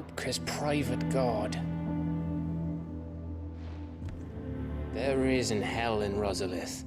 Kupka's private god. There is in hell in Rosalith,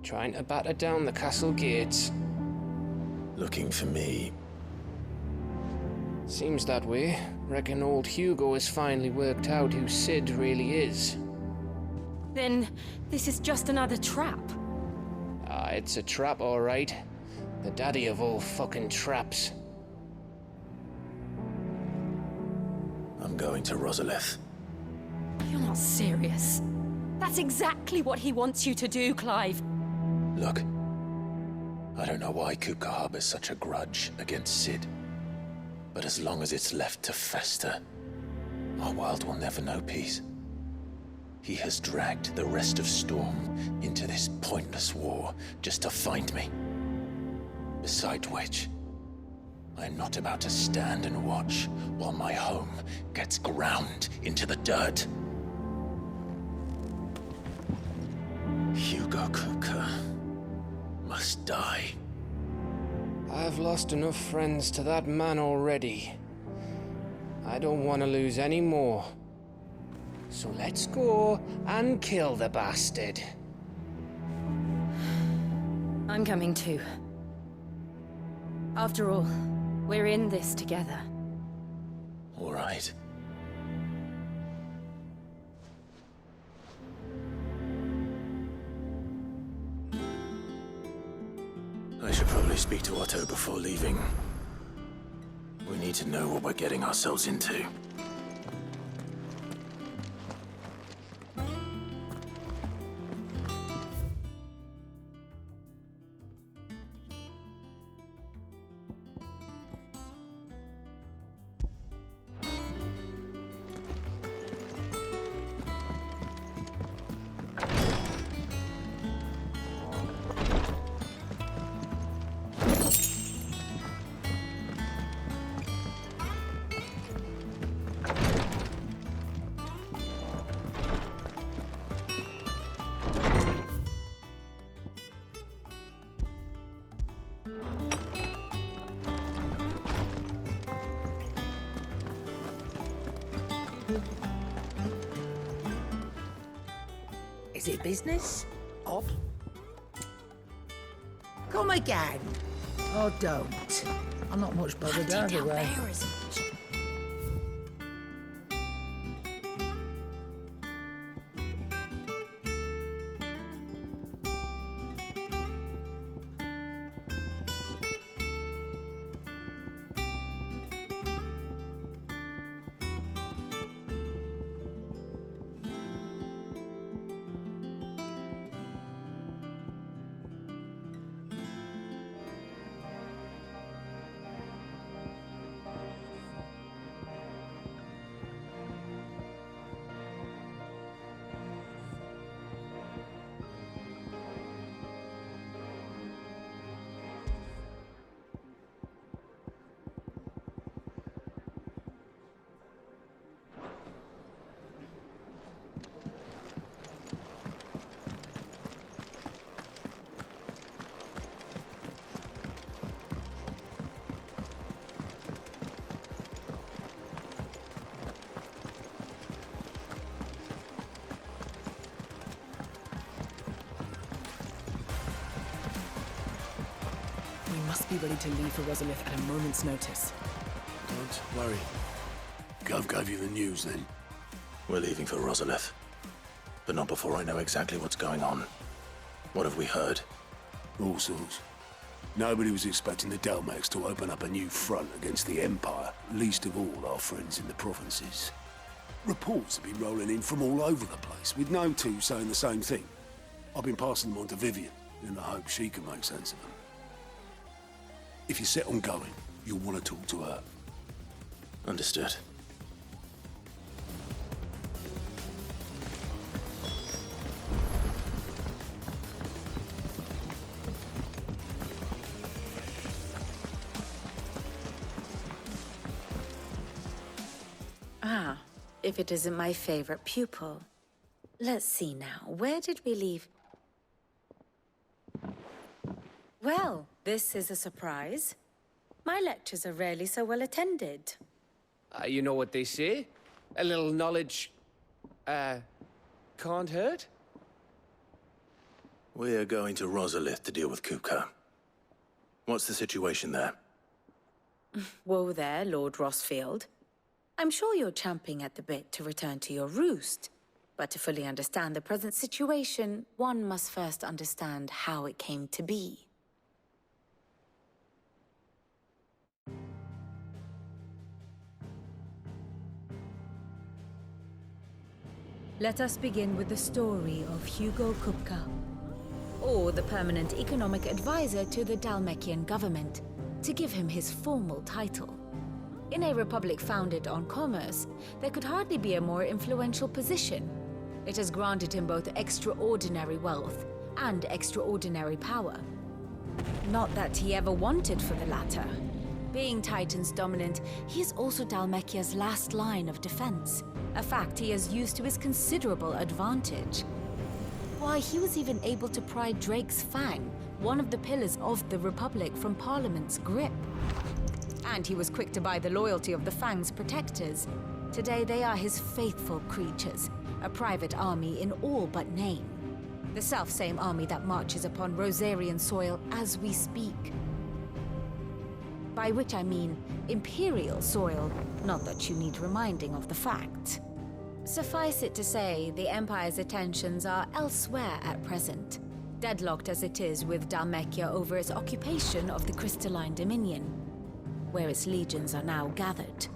trying to batter down the castle gates. Looking for me. Seems that way. Reckon old Hugo has finally worked out who Sid really is. Then this is just another trap. Ah, it's a trap, all right. The daddy of all fucking traps. I'm going to Rosalith. You're not serious. That's exactly what he wants you to do, Clive. Look, I don't know why Kupka harbors such a grudge against Sid. But as long as it's left to fester, our world will never know peace. He has dragged the rest of Storm into this pointless war just to find me. Besides which, I am not about to stand and watch while my home gets ground into the dirt. Hugo Kupka must die. I've lost enough friends to that man already. I don't want to lose any more. So let's go and kill the bastard. I'm coming too. After all, we're in this together. All right. I should probably speak to Otto before leaving. We need to know what we're getting ourselves into. Is it business? Odd? Come again. Oh, don't. I'm not much bothered either way. We must be ready to leave for Rosalith at a moment's notice. Don't worry. Gov gave you the news then? We're leaving for Rosalith. But not before I know exactly what's going on. What have we heard? All sorts. Nobody was expecting the Delmex to open up a new front against the Empire, least of all our friends in the provinces. Reports have been rolling in from all over the place, with no two saying the same thing. I've been passing them on to Vivian, in the hope she can make sense of them. If you're set on going, you'll want to talk to her. Understood. Ah, if it isn't my favorite pupil. Let's see now, where did we leave? Well, this is a surprise. My lectures are rarely so well attended. You know what they say? A little knowledge, can't hurt? We're going to Rosalith to deal with Kupka. What's the situation there? Whoa there, Lord Rossfield. I'm sure you're champing at the bit to return to your roost. But to fully understand the present situation, one must first understand how it came to be. Let us begin with the story of Hugo Kupka, or the permanent economic advisor to the Dalmekian government, to give him his formal title. In a republic founded on commerce, there could hardly be a more influential position. It has granted him both extraordinary wealth and extraordinary power. Not that he ever wanted for the latter. Being Titan's dominant, he is also Dalmekia's last line of defense, a fact he has used to his considerable advantage. Why, he was even able to pry Drake's Fang, one of the pillars of the Republic, from Parliament's grip. And he was quick to buy the loyalty of the Fang's protectors. Today they are his faithful creatures, a private army in all but name. The self-same army that marches upon Rosarian soil as we speak. By which I mean Imperial soil, not that you need reminding of the fact. Suffice it to say, the Empire's attentions are elsewhere at present, deadlocked as it is with Dalmekia over its occupation of the Crystalline Dominion, where its legions are now gathered.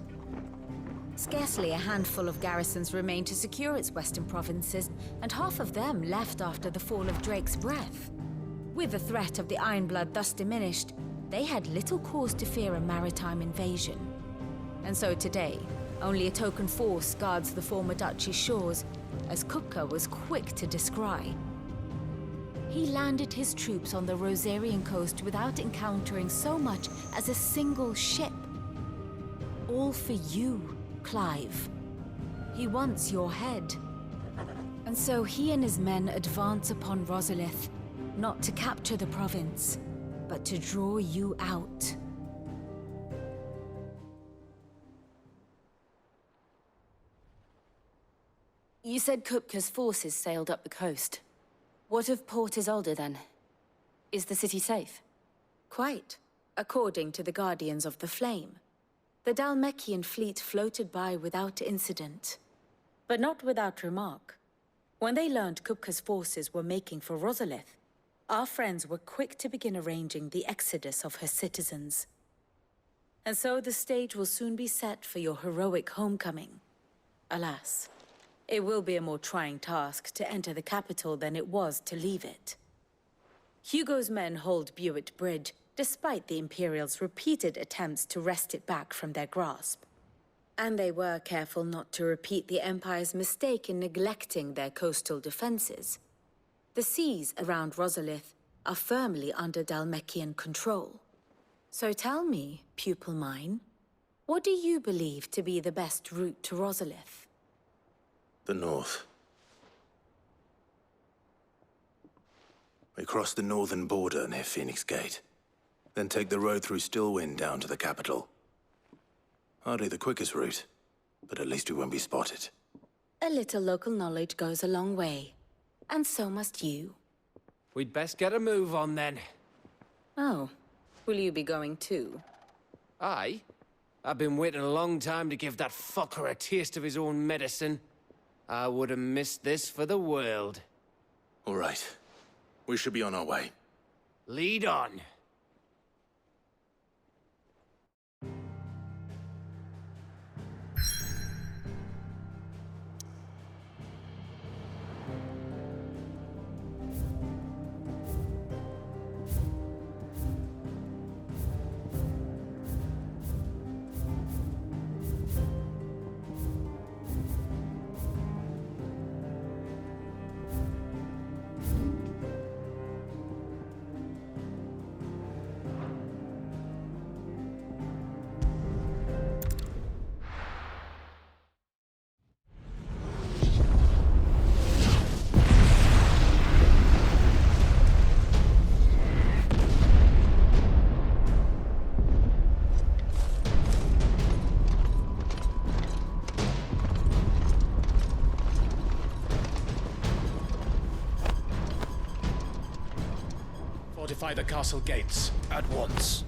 Scarcely a handful of garrisons remain to secure its western provinces, and half of them left after the fall of Drake's Breath. With the threat of the Ironblood thus diminished, they had little cause to fear a maritime invasion. And so today, only a token force guards the former duchy's shores, as Kupka was quick to descry. He landed his troops on the Rosarian coast without encountering so much as a single ship. All for you, Clive. He wants your head. And so he and his men advance upon Rosalith, not to capture the province, but to draw you out. You said Kupka's forces sailed up the coast. What of Port Isolde, then? Is the city safe? Quite, according to the Guardians of the Flame. The Dalmekian fleet floated by without incident. But not without remark. When they learned Kupka's forces were making for Rosalith, our friends were quick to begin arranging the exodus of her citizens. And so the stage will soon be set for your heroic homecoming. Alas, it will be a more trying task to enter the capital than it was to leave it. Hugo's men hold Buett Bridge, despite the Imperials' repeated attempts to wrest it back from their grasp. And they were careful not to repeat the Empire's mistake in neglecting their coastal defenses. The seas around Rosalith are firmly under Dalmekian control. So tell me, pupil mine, what do you believe to be the best route to Rosalith? The north. We cross the northern border near Phoenix Gate, then take the road through Stillwind down to the capital. Hardly the quickest route, but at least we won't be spotted. A little local knowledge goes a long way. And so must you. We'd best get a move on then. Oh, will you be going too? Aye. I've been waiting a long time to give that fucker a taste of his own medicine. I would have missed this for the world. All right. We should be on our way. Lead on. Fortify the castle gates, at once.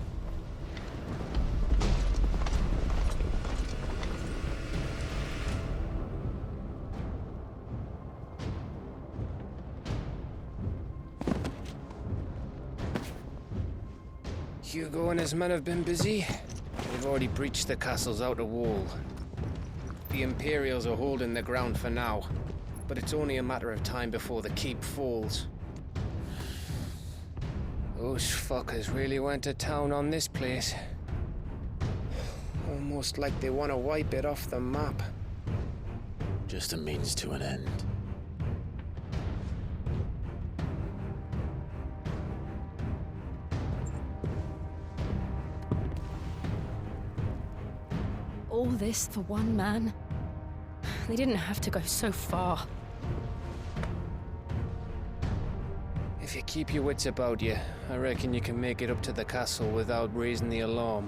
Hugo and his men have been busy. They've already breached the castle's outer wall. The Imperials are holding the ground for now, but it's only a matter of time before the keep falls. Those fuckers really went to town on this place. Almost like they want to wipe it off the map. Just a means to an end. All this for one man? They didn't have to go so far. If you keep your wits about you, I reckon you can make it up to the castle without raising the alarm.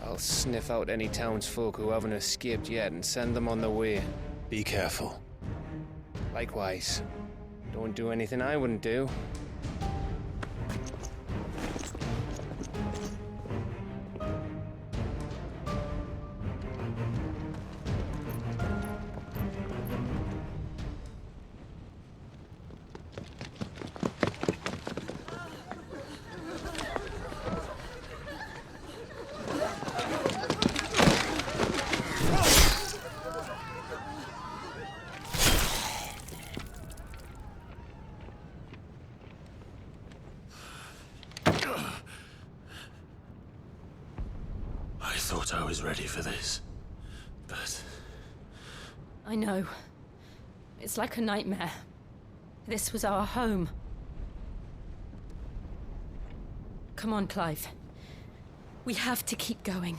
I'll sniff out any townsfolk who haven't escaped yet and send them on their way. Be careful. Likewise. Don't do anything I wouldn't do. I thought I was ready for this, but... I know. It's like a nightmare. This was our home. Come on, Clive. We have to keep going.